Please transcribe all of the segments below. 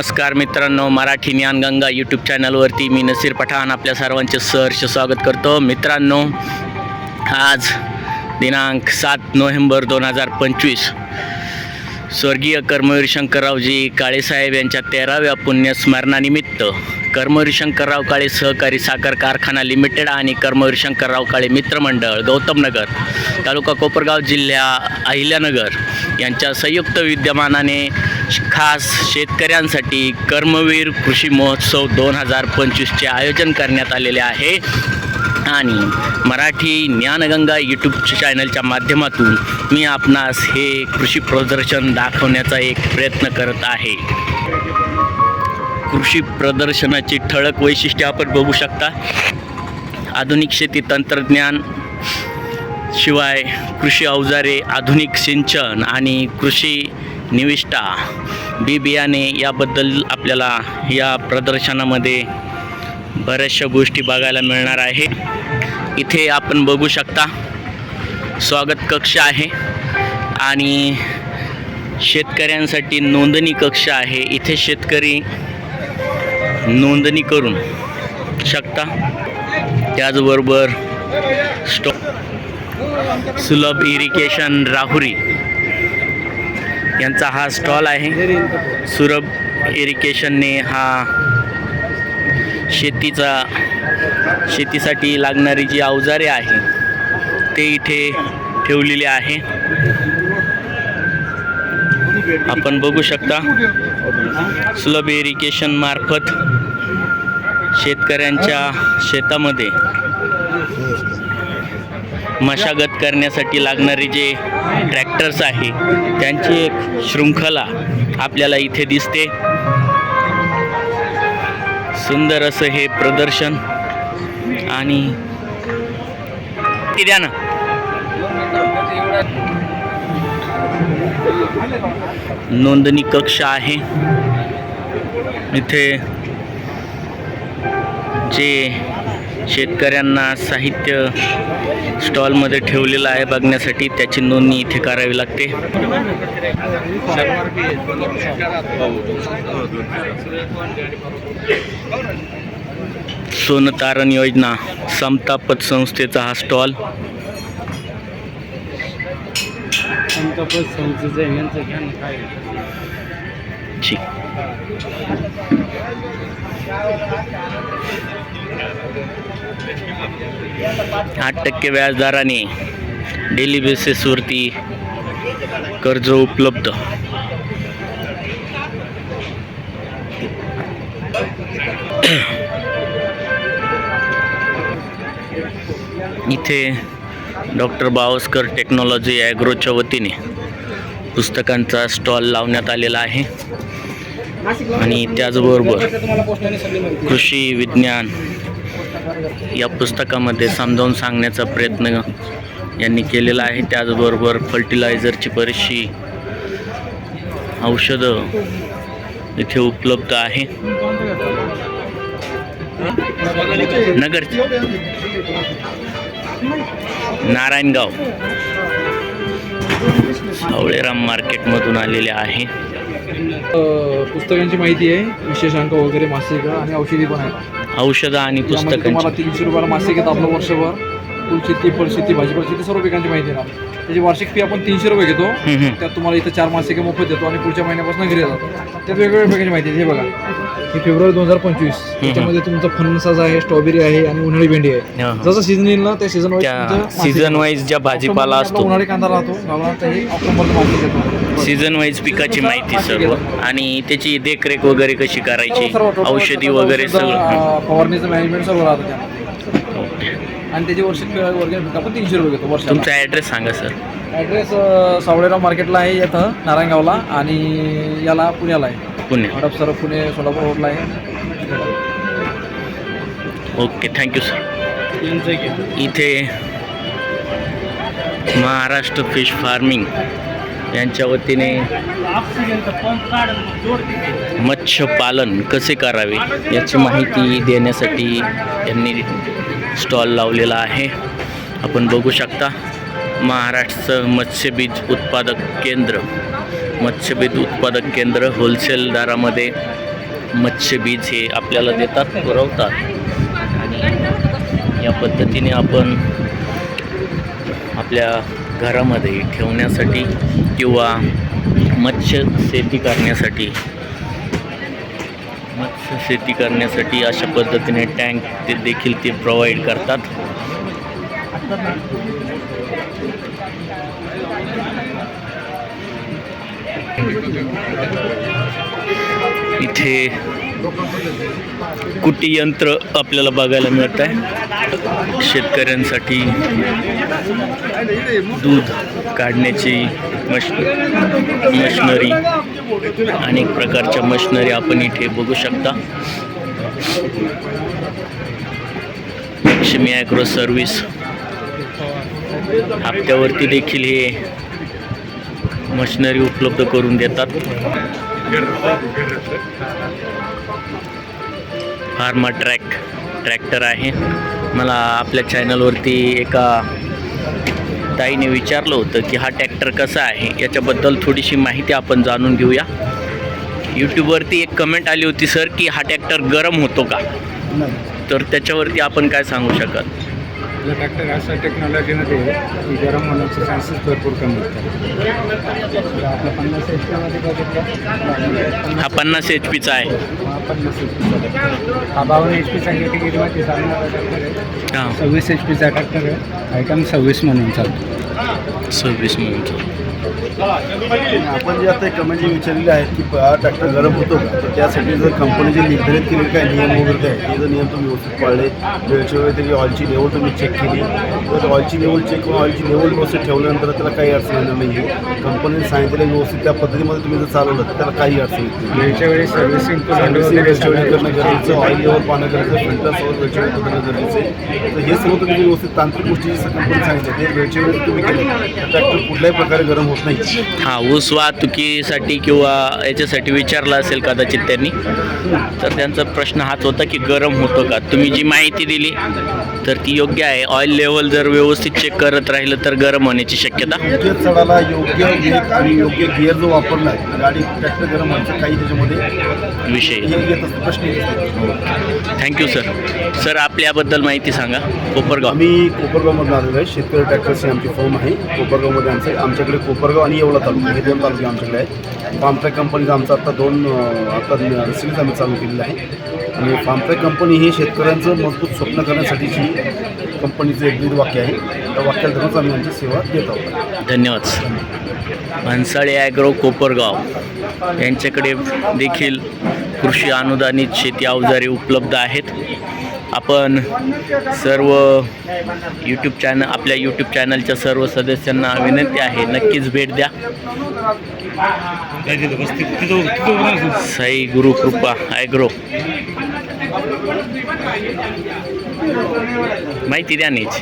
नमस्कार मित्रांनो, मराठी ज्ञानगंगा यूट्यूब चॅनलवरती मी नसीर पठाण आपल्या सर्वांचे सहर्ष स्वागत करतो. मित्रांनो, आज दिनांक 7 नोव्हेंबर 2025 स्वर्गीय कर्मवीर शंकररावजी काळेसाहेब यांच्या 13व्या पुण्यस्मरणानिमित्त कर्मवीर शंकरराव काळे सहकारी साखर कारखाना लिमिटेड आणि कर्मवीर शंकरराव काळे मित्रमंडळ गौतमनगर तालुका कोपरगाव जिल्हा अहिल्यानगर यांच्या संयुक्त विद्यमानाने खास शेतकऱ्यांसाठी कर्मवीर कृषी महोत्सव 2025चे आयोजन करण्यात आलेले आहे आणि मराठी ज्ञानगंगा यूट्यूब चॅनलच्या माध्यमातून मी आपणास हे कृषी प्रदर्शन दाखवण्याचा एक प्रयत्न करत आहे. कृषी प्रदर्शनाची ठळक वैशिष्ट्ये आपण बघू शकता. आधुनिक शेती तंत्रज्ञान शिवाय कृषी अवजारे, आधुनिक सिंचन आणि कृषी निविष्ठा बी बियाणे याबद्दल आपल्याला या प्रदर्शनामध्ये बऱ्याचशा गोष्टी बघायला मिळणार आहे. इथे आपण बघू शकता स्वागत कक्ष आहे आणि शेतकऱ्यांसाठी नोंदणी कक्ष आहे. इथे शेतकरी नोंदणी करून शकता. त्याचबरोबर सुलभ इरिगेशन राहुरी यांचा हा स्टॉल आहे. सुलभ इरिगेशनने हा शेतीसाठी लागणारी जी अवजारे आहे ते इथे ठेवलेले आहे. आपण बघू शकता सुलभ इरिगेशन मार्फत शेतकऱ्यांच्या शेतामध्ये मशागत करण्यासाठी लागणारे जे ट्रॅक्टर्स आहे त्यांची एक शृंखला आपल्याला इथे दिसते. सुंदर असं हे प्रदर्शन आणि द्या ना नोंदणी कक्ष आहे. इथे जे शेतकऱ्यांना साहित्य स्टॉलमध्ये ठेवलेलं आहे बघण्यासाठी त्याची नोंदणी इथे करावी लागते. सोनतारण योजना समता पतसंस्थेचा हा स्टॉल. ठीक 8% व्याजदराने डेली बेसिसवरती कर्ज उपलब्ध. इथे डॉक्टर बावस्कर टेक्नॉलॉजी ॲग्रोच्या वतीने पुस्तकांचा स्टॉल लावण्यात आलेला आहे आणि त्याचबरोबर कृषी विज्ञान या पुस्तकामध्ये समजावून सांगण्याचा प्रयत्न यांनी केलेला आहे. त्याचबरोबर फर्टिलायझरची बरीचशी औषधं इथे उपलब्ध आहे. नगर नारायणगाव सावळेराम मार्केटमधून आलेले आहे. पुस्तकांची माहिती आहे, विशेषांक वगैरे, मासिक आणि औषधी पण आहे. औषधं आणि पुस्तकांची तुम्हाला 300 रुपयाला मासिक येतं आपलं वर्षभर. फुलशेती, फळशेती, भाजीपाला सर्व पिकांची माहिती आहे ना. त्याची वार्षिक फी आपण 300 रुपये घेतो. त्यात तुम्हाला इथं 4 मासिक मोफत देतो आणि पुढच्या महिन्यापासून घरी जातो. त्यात वेगवेगळ्या प्रकारची माहिती आहे. हे बघा, हे फेब्रुवारी 2025. त्याच्यामध्ये तुमचं फणसाचा आहे, स्ट्रॉबेरी आहे आणि उन्हाळी भेंडी आहे. जसं सीझन येईल ना त्या सीझन वाईज ज्या भाजीपाला असतो, उन्हाळी कांदा राहतो हे ऑक्टोबरला मासिक येतो. सीझन वाईज पिकाची माहिती सर्व आणि त्याची देखरेख वगैरे कशी करायची, औषधी वगैरे सगळं, फवारणीचं मॅनेजमेंट सर्व राहतं त्यामध्ये. आणि त्याची वर्षिक वर्ग आपण 300 रुपये घेतो वर्षाला. तुमचा ॲड्रेस सांगा सर. ॲड्रेस सावळेराम मार्केटला आहे, इथं नारायणगावला, आणि याला पुण्याला आहे. पुणे हडपसर पुणे सोलापूर रोडला आहे. Okay, thank you sir. इथे महाराष्ट्र फिश फार्मिंग यांच्या वतीने मत्स्यपालन कसे करावे याची माहिती देण्यासाठी यांनी स्टॉल लावलेला आहे. आपण बघू शकता महाराष्ट्र मत्स्यबीज उत्पादक केंद्र होलसेल दरामध्ये मत्स्यबीज हे आपल्याला देतात, पुरवतात. आणि या पद्धतीने आपण आपल्या घरामध्ये ठेवण्यासाठी किंवा मत्स्य शेती करण्यासाठी अशा पद्धतीने टँक ते देखील ते प्रोव्हाइड करतात. इथे कुटी यंत्र आपल्याला बघायला मिळत आहे. शेतकऱ्यांसाठी दूध काढण्याची मशिनरी, अनेक प्रकारच्या मशिनरी आपण इथे बघू शकता. लक्ष्मी ॲग्रो सर्व्हिस हप्त्यावरती देखील हे मशिनरी उपलब्ध करून देतात. फार्मा ट्रॅक्टर आहे. मला आपल्या चॅनलवरती एका ताईने विचारलं होतं की हा ट्रॅक्टर कसा आहे, याच्याबद्दल थोडीशी माहिती आपण जाणून घेऊया. यूट्यूबवरती एक कमेंट आली होती सर की हा ट्रॅक्टर गरम होतो का, तर त्याच्यावरती आपण काय सांगू शकाल? आपलं ट्रॅक्टर अशा टेक्नॉलॉजीमध्ये की गरम होण्याचे चान्सेस भरपूर कमी आहेत. आपला 50 HP मध्ये बघितलं, हा 50 HP आहे. 50 HP हा 52 HP कॅटेगरीमध्ये चालणारा ट्रॅक्टर आहे. हां, 26 HP ट्रॅक्टर आहे. आयटम 26 म्हणून चालतो. 26 मिनिट. आपण जे आता कमेंट विचारलेले आहेत की हा ट्रॅक्टर गरम होतो का, तर त्यासाठी जर कंपनीचे निर्धारित केलेले काय नियम वगैरे आहे, ते जर नियम तुम्ही व्यवस्थित पाळले, वेळच्या वेळी त्याची ऑइलची लेवल तुम्ही चेक केली, तर ऑइलची लेवल चेक करून ऑइलची लेवल व्यवस्थित ठेवल्यानंतर त्याला काही अडचण येणार नाही आहे. कंपनीने सांगितलेलं व्यवस्थित त्या पद्धतीमध्ये तुम्ही जर चालवलं तर त्याला काही अडचण येत नाही. वेळच्या वेळी सर्व्हिसिंग वेळच्या वेळी करणं गरजेचं, ऑइल लेवल पाहणं गरजेचं, फिल्टरसोबत वेळच्या वेळी बदलणं गरजेचं आहे. तर हे सर्व तुम्ही व्यवस्थित तांत्रिक गोष्टी कंपनी सांगितलं ते वेळच्या वेळी तुम्ही केलं तर ट्रॅक्टर कुठल्याही प्रकारे गरम होत नाही. हां, ऊस वाहतुकीसाठी किंवा याच्यासाठी विचारला असेल कदाचित त्यांनी, तर त्यांचा प्रश्न हाच होता की गरम होतो का. तुम्ही जी माहिती दिली तर ती योग्य आहे. ऑइल लेवल जर व्यवस्थित चेक करत राहिलं तर गरम होण्याची शक्यता. योग्य चढाला योग्य वेग आणि योग्य गिअर जो वापरला आहे, गाडी ट्रॅक्टर गरम व्हायचं काही त्याच्यामध्ये विषय येत असतो, प्रश्न येत असतो. Thank you sir. आपल्याबद्दल माहिती सांगा. कोपरगाव. आम्ही कोपरगावमधून आलेलो आहे. शेतकरी ट्रॅक्टर्सची आमची फर्म आहे कोपरगावमध्ये. आमच्याकडे कोपरगाव आणि येवला तालुका हे 2 तालुके आमच्याकडे आहेत. फार्मट्रॅक कंपनीचं आमचं आता सिरीज आम्ही चालू केलेलं आहे. आणि फार्मट्रॅक कंपनी हे शेतकऱ्यांचं मजबूत स्वप्न करण्यासाठीची कंपनीचं एक ब्रीद वाक्य आहे. त्या वाक्याला धरूनच आम्ही आमची सेवा देत आहोत. धन्यवाद सर. भन्साळे ॲग्रो कोपरगाव यांच्याकडे देखील कृषी अनुदानित शेती अवजारे उपलब्ध आहेत. आपण सर्व आपल्या यूट्यूब चॅनलच्या सर्व सदस्यांना विनंती आहे, नक्कीच भेट द्या. साई गुरुकृपा ॲग्रो. माहिती द्या नीच.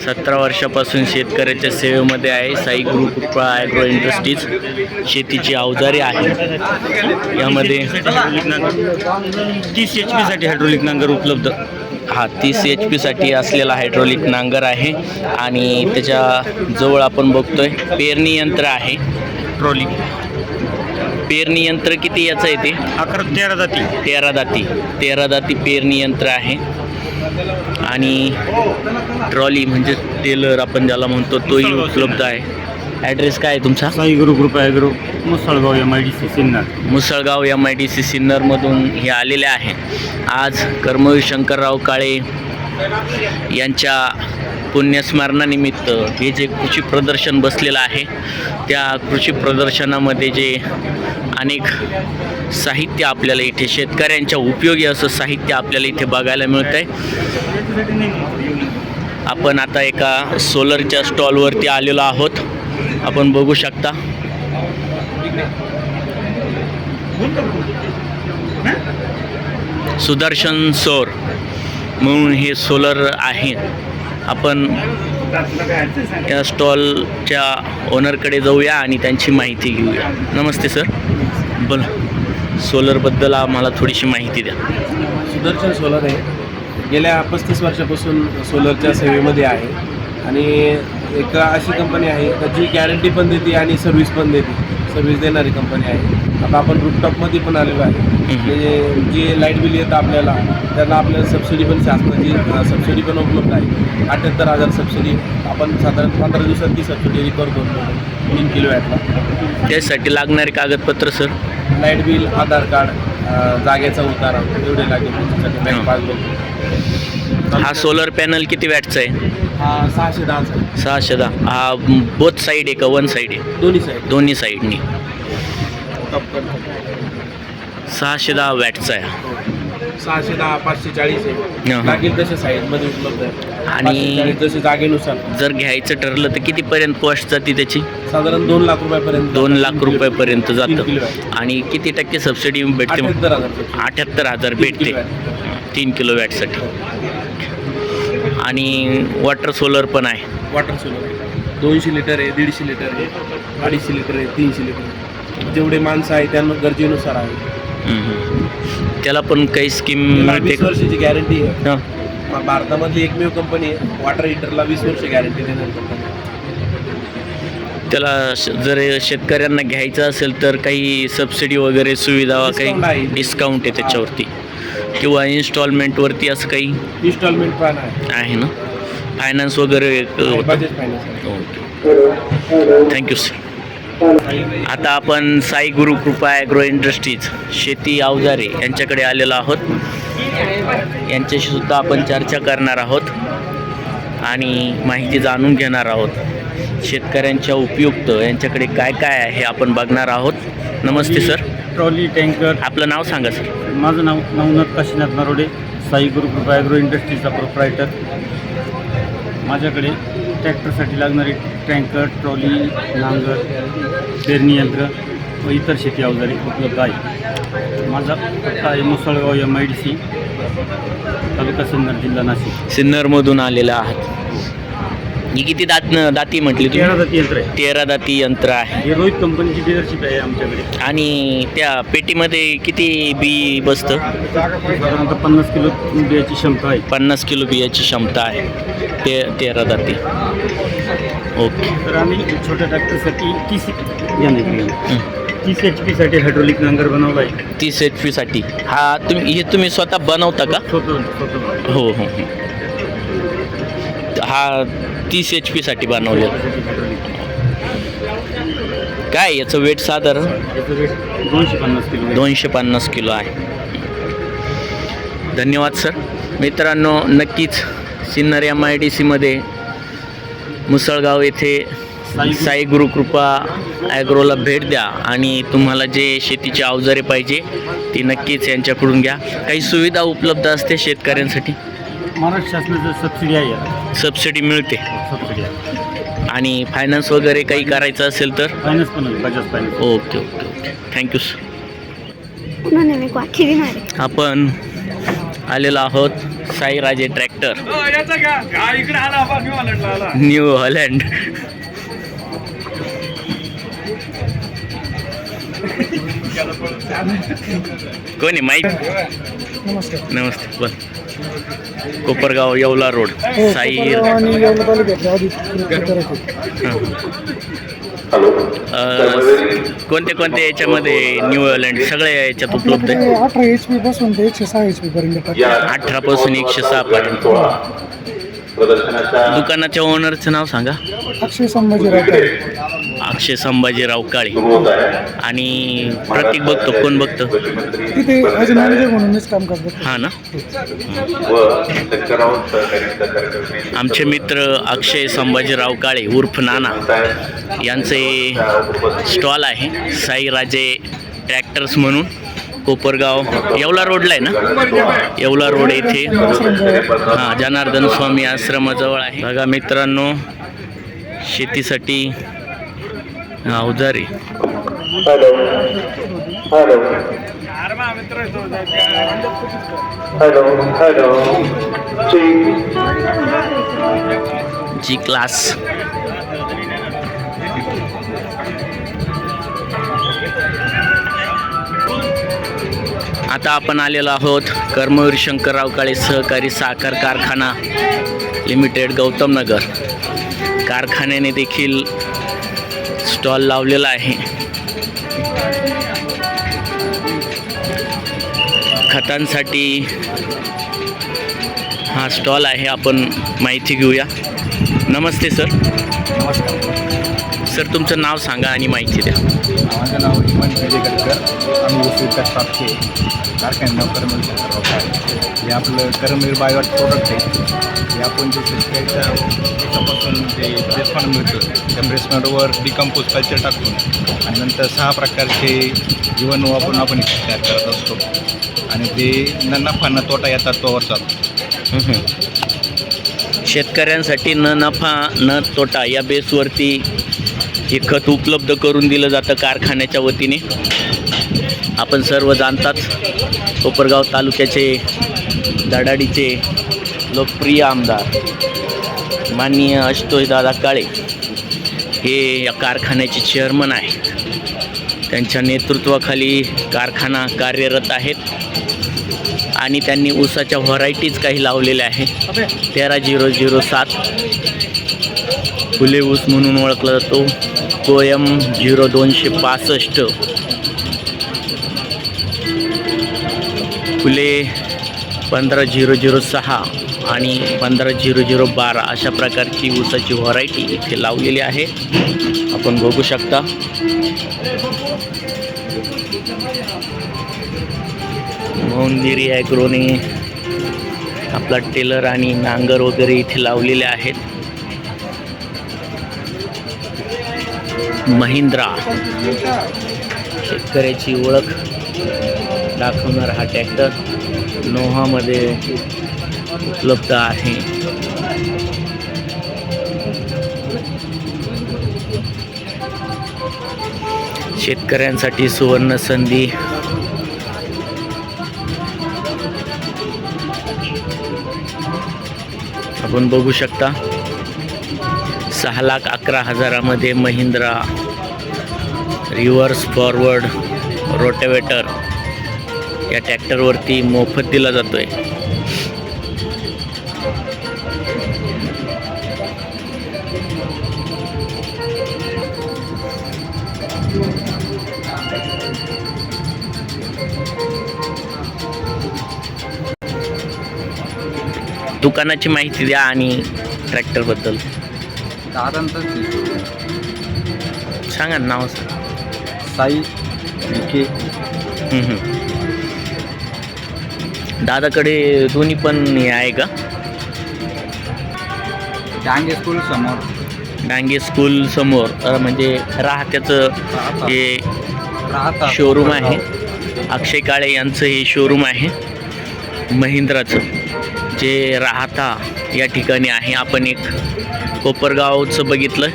17 वर्षापासून शेतकऱ्याच्या सेवेमध्ये आहे. साई गुरुकृपा ॲग्रो इंडस्ट्रीज शेतीची अवजारे आहेत. यामध्ये 30 HP साठी हायड्रोलिक नांगर उपलब्ध. हा 30 HP साठी असलेला हायड्रोलिक नांगर आहे. आणि त्याच्या जवळ आपण बघतोय पेरणी यंत्र आहे. ट्रॉली पेरणी यंत्र किती याचं आहे ते? 13 जाती. 13 दाती पेरणी यंत्र आहे. आणि ट्रॉली म्हणजे टेलर आपण ज्याला म्हणतो तोही उपलब्ध आहे. ॲड्रेस काय आहे तुमचा? Sai Gurukripa agro, Musalgaon MIDC Sinnar. Musalgaon MIDC सिन्नरमधून हे आलेले आहे. आज कर्मवीर शंकरराव काळे यांच्या पुण्यस्मरणानिमित्त हे जे कृषी प्रदर्शन बसलेलं आहे, त्या कृषी प्रदर्शनामध्ये जे अनेक साहित्य आपल्याला इथे शेतकऱ्यांच्या उपयोगी असं साहित्य आपल्याला इथे बघायला मिळतं आहे. आपण आता एका सोलरच्या स्टॉलवरती आलेलो आहोत. आपण बघू शकता. सुदर्शन सौर म्हणून हे सोलर आहे. आपण या स्टॉलच्या ओनरकडे जाऊया आणि त्यांची माहिती घेऊया. नमस्ते सर, बोला. सोलरबद्दल आम्हाला थोडीशी माहिती द्या. सुदर्शन सोलर आहे. गेल्या 35 वर्षापासून सोलरच्या सेवेमध्ये आहे आणि एक अशी कंपनी आहे का जी गॅरंटी पण देते आणि सर्व्हिस पण देते. सर्व्हिस देणारी कंपनी आहे. आता आपण रूफटॉपमध्ये पण आलेलो आहे. म्हणजे जे लाईट बिल येतं आपल्याला त्याला आपल्याला सबसिडी पण शासनाची सबसिडी पण उपलब्ध आहे. 78,000 सबसिडी आपण साधारण 15 दिवसात ती सबसिडी रिकवर करतो 3 किलोवॅटला. त्यासाठी लागणारे कागदपत्र सर? लाईट बिल, आधार कार्ड, जागेचा उतारा एवढे लागेल त्याच्यासाठी बँक पासबुक. हा सोलर पॅनल किती वॅटचा आहे? हा 610 आहे. 610. हा बोथ साईड आहे का वन साईड आहे? दोन्ही साईड. दोन्ही साईडनी 610 वॅटचा आहे. 610, 540 हा. आहे. लागेल तशा साईडमध्ये उपलब्ध आहे. आणि 540 जसे जागेनुसार जर घ्यायचं ठरलं तर कितीपर्यंत कॉस्ट जाते त्याची? साधारण 2 लाख रुपयापर्यंत. 2 लाख रुपयापर्यंत 3 जातं. किलोवॅट. आणि किती टक्के सबसिडी भेटते? 78,000. 78,000 भेटते 3 किलोवॅटसाठी. आणि वॉटर सोलर पण आहे. वॉटर सोलर 200 लिटर आहे, 150 लिटर आहे, 250 लिटर आहे, 300 लिटर आहे. जेवढे माणसं आहे त्यांना गरजेनुसार आहे. त्याला पण काही स्कीम त्याला मिळते 20 का? वर्षाची गॅरंटी आहे. हां. भारतामधली एकमेव कंपनी आहे वॉटर हीटरला 20 वर्ष गॅरंटी देणारी कंपनी. त्याला जर शेतकऱ्यांना घ्यायचं असेल तर काही सबसिडी वगैरे सुविधा Discount आहे. काही डिस्काउंट आहे त्याच्यावरती किंवा इन्स्टॉलमेंटवरती असं काही इन्स्टॉलमेंट प्लॅन आहे. आहे ना? फायनान्स वगैरे होतं? Budget finance. Okay, thank you sir. आता आपण साई गुरु कृपा ॲग्रो इंडस्ट्रीज शेती अवजारे यांच्याकडे आलेलो आहोत. यांच्याशी सुद्धा आपण चर्चा करणार आहोत आणि माहिती जाणून घेणार आहोत. शेतकऱ्यांच्या उपयुक्त यांच्याकडे काय काय आहे हे आपण बघणार आहोत. नमस्ते सर. Trolley, tanker. आपलं नाव सांगा सर. माझं नाव नवनाथ काशीनाथ नरोडे, साई गुरु कृपा ॲग्रो इंडस्ट्रीजचा प्रोप्रायटर. माझ्याकडे ट्रॅक्टरसाठी लागणारे टँकर, ट्रॉली, नांगर, पेरणी यंत्र व इतर शेती अवजारे उपलब्ध आहे. माझा पत्ता आहे मुसळगाव MIDC, तालुका सिन्नर, जिल्हा नाशिक. सिन्नरमधून आलेलं आहात. ही किती दाती म्हटली 13 तुम्ही? जाती यंत्र आहे. 13 दाती यंत्र आहे. हे रोहित कंपनीची डीलरशिप आहे आमच्याकडे. आणि त्या पेटीमध्ये किती बी बसतं? साधारणतः 50 किलो बियाची क्षमता आहे. 50 किलो बियाची क्षमता आहे. 13 दाती. ओके. तर आम्ही छोट्या ट्रॅक्टरसाठी 30 HP साठी हायड्रोलिक नांगर बनवला आहे. 30 HP साठी. हा तुम्ही स्वतः बनवता का? स्वतः हो हो. हा 30 HP साठी बनवलेला. काय याचं वेट साधारण? याचं वेट 250 किलो. 250 किलो आहे. धन्यवाद सर. मित्रांनो, नक्कीच सिन्नर MIDCमध्ये मुसळगाव येथे साई गुरुकृपा ॲग्रोला भेट द्या आणि तुम्हाला जे शेतीची अवजारे पाहिजे ती नक्कीच यांच्याकडून घ्या. काही सुविधा उपलब्ध असते शेतकऱ्यांसाठी? महाराष्ट्र शासनाचं सबसिडी आहे याला. सबसिडी मिळते सबसिडी आहे. आणि फायनान्स वगैरे काही करायचं असेल तर? फायनान्स पण आहे, Bajaj finance. Okay okay okay. Thank you sir. आपण आलेलो आहोत साई राजे ट्रॅक्टर, न्यू हॉलँड. कोणी माहीत? नमस्ते. बोल. कोपरगाव येवला रोड साई. कोणते कोणते याच्यामध्ये न्यू हॉलँड सगळ्या याच्यात उपलब्ध आहे? 18 HP पासून ते 106 HP पर्यंत. 18 पासून 106 पर्यंत. दुकानाच्या ओनरचं नाव सांगा. अक्षय संभाजीराव काळे. अक्षय संभाजीराव काळे. आणि प्रतीक बघतो, कोण बघतो? तिथे ॲज मॅनेजर म्हणून मीच काम करतो. हां ना. आमचे मित्र अक्षय संभाजीराव काळे उर्फ नाना यांचे स्टॉल आहे साई राजे ट्रॅक्टर्स म्हणून. कोपरगाव येवला रोडला आहे ना? येवला रोड येथे हां जनार्दन स्वामी आश्रमाजवळ आहे. बघा मित्रांनो, शेतीसाठी अवजारे. जी क्लास. आता आपण आलेलो आहोत कर्मवीर शंकरराव काळे सहकारी साखर कारखाना लिमिटेड गौतम नगर. कारखान्याने देखील स्टॉल लावलेला आहे. खतांसाठी हा स्टॉल आहे. आपण माहिती घेऊया. नमस्ते सर. सर तुमचं नाव सांगा आणि माहिती द्या. माझं नाव हिमंत विजयगडकर. आम्ही ओसूरच्या स्टाफचे कारखान्यात नाव कर्मवीर शंकरराव काळे. हे आपलं कर्मवीर बायोट प्रोडक्ट आहे. हे आपण जे शेतकऱ्याच्या याच्यापासून जे ब्रेसमेंट मिळतं त्या ब्रेसमेंटवर डिकम्पोज कल्चर टाकून आणि नंतर 6 प्रकारचे जीवन वापरून आपण तयार करत असतो आणि ते न नफा न तोटा या तत्वावर चालतो. शेतकऱ्यांसाठी न नफा न तोटा या बेसवरती हे खत उपलब्ध करून दिलं जातं कारखान्याच्या वतीने. आपण सर्व जाणतात कोपरगाव तालुक्याचे धडाडीचे लोकप्रिय आमदार माननीय आशुतोषदादा काळे हे या कारखान्याचे चेअरमन आहेत. त्यांच्या नेतृत्वाखाली कारखाना कार्यरत आहेत आणि त्यांनी ऊसाच्या व्हरायटीज काही लावलेल्या आहेत. 13007 फुले ऊस म्हणून ओळखला जातो. कोयम 0265 फुले 15006 आणि 15012 अशा प्रकारची ऊसाची व्हरायटी इथे लावलेली आहे. आपण बघू शकता. मोहनगिरी ॲग्रोने आपला टेलर आणि नांगर वगैरे इथे लावलेले आहेत. महिंद्रा शेतकऱ्याची ओळख दाखवणारा हा ट्रॅक्टर नोहामध्ये उपलब्ध आहे. शेतकऱ्यांसाठी सुवर्ण संधी. आपण बघू शकता 6,11,000 महिंद्रा रिव्हर्स फॉरवर्ड रोटेवेटर या ट्रॅक्टरवरती मोफत दिला जातोय. दुकानाची माहिती द्या आणि ट्रॅक्टरबद्दल सांगा. नाव साई विखे. दादाकडे दोन्ही पण हे आहे का? डांगे स्कूल समोर. डांगे स्कूल समोर म्हणजे राहत्याचं हे शोरूम आहे. अक्षय काळे यांचं हे शोरूम आहे महिंद्राचं जे राहता या ठिकाणी आहे. आपण एक कोपरगावचं बघितलं.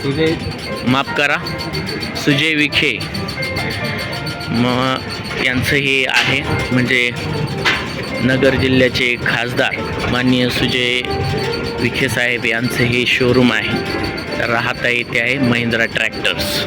सुजय माफ करा, सुजय विखे यांचं हे आहे म्हणजे नगर जिल्ह्याचे खासदार माननीय सुजय विखे साहेब यांचं हे शोरूम आहे. राहता येथे आहे महिंद्रा ट्रॅक्टर्स.